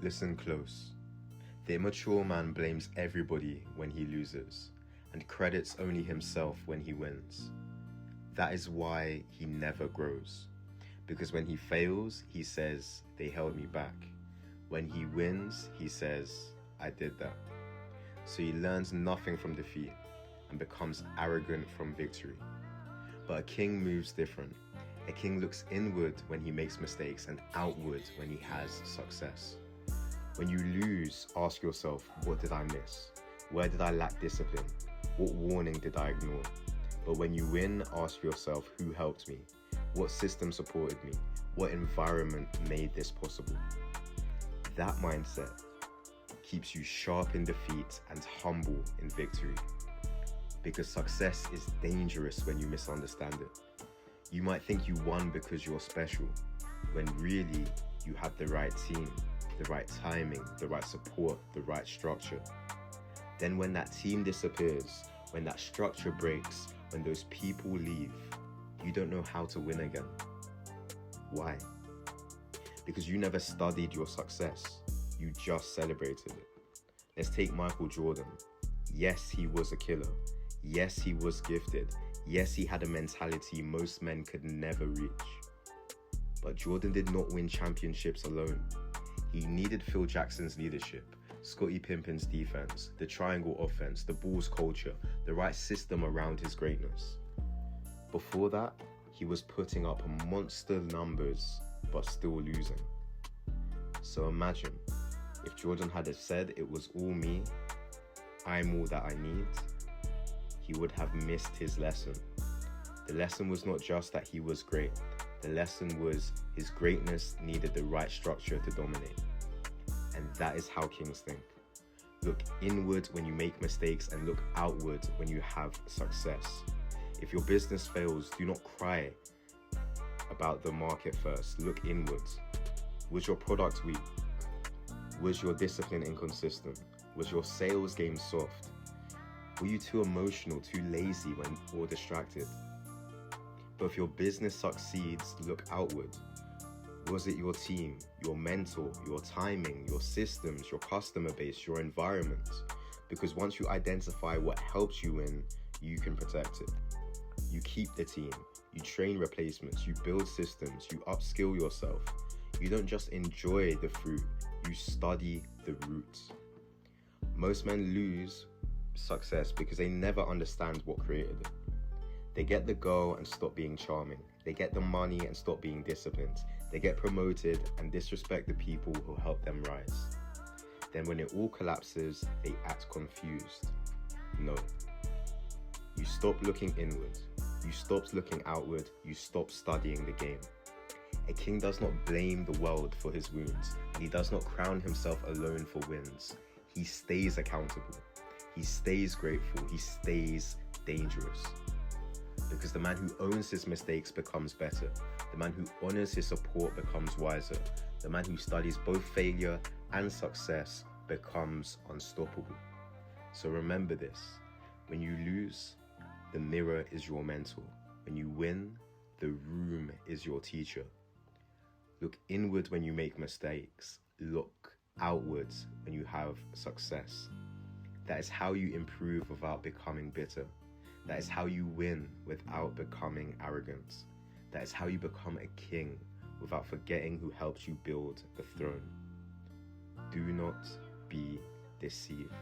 Listen close. The immature man blames everybody when he loses and credits only himself when he wins. That is why he never grows. Because when he fails, he says, they held me back. When he wins, he says, I did that. So he learns nothing from defeat and becomes arrogant from victory. But a king moves different. A king looks inward when he makes mistakes and outward when he has success. When you lose, ask yourself, what did I miss? Where did I lack discipline? What warning did I ignore? But when you win, ask yourself, who helped me? What system supported me? What environment made this possible? That mindset keeps you sharp in defeat and humble in victory. Because success is dangerous when you misunderstand it. You might think you won because you're special, when really you have the right team, the right timing, the right support, the right structure. Then when that team disappears, when that structure breaks, when those people leave, you don't know how to win again. Why? Because you never studied your success, you just celebrated it. Let's take Michael Jordan. Yes, he was a killer. Yes, he was gifted. Yes, he had a mentality most men could never reach. But Jordan did not win championships alone. He needed Phil Jackson's leadership, Scottie Pippen's defense, the triangle offense, the Bulls culture, the right system around his greatness. Before that, he was putting up monster numbers, but still losing. So imagine, if Jordan had said it was all me, I'm all that I need, he would have missed his lesson. The lesson was not just that he was great. The lesson was his greatness needed the right structure to dominate. And that is how kings think. Look inward when you make mistakes and look outward when you have success. If your business fails, do not cry about the market first. Look inwards. Was your product weak? Was your discipline inconsistent? Was your sales game soft? Were you too emotional, too lazy or distracted? But if your business succeeds, look outward. Was it your team, your mentor, your timing, your systems, your customer base, your environment? Because once you identify what helps you win, you can protect it. You keep the team, you train replacements, you build systems, you upskill yourself. You don't just enjoy the fruit, you study the roots. Most men lose success because they never understand what created it. They get the girl and stop being charming. They get the money and stop being disciplined. They get promoted and disrespect the people who help them rise. Then when it all collapses, they act confused. No. You stop looking inward. You stop looking outward. You stop studying the game. A king does not blame the world for his wounds, and he does not crown himself alone for wins. He stays accountable. He stays grateful. He stays dangerous. Because the man who owns his mistakes becomes better. The man who honors his support becomes wiser. The man who studies both failure and success becomes unstoppable. So remember this. When you lose, the mirror is your mentor. When you win, the room is your teacher. Look inward when you make mistakes. Look outwards when you have success. That is how you improve without becoming bitter. That is how you win without becoming arrogant. That is how you become a king without forgetting who helped you build the throne. Do not be deceived.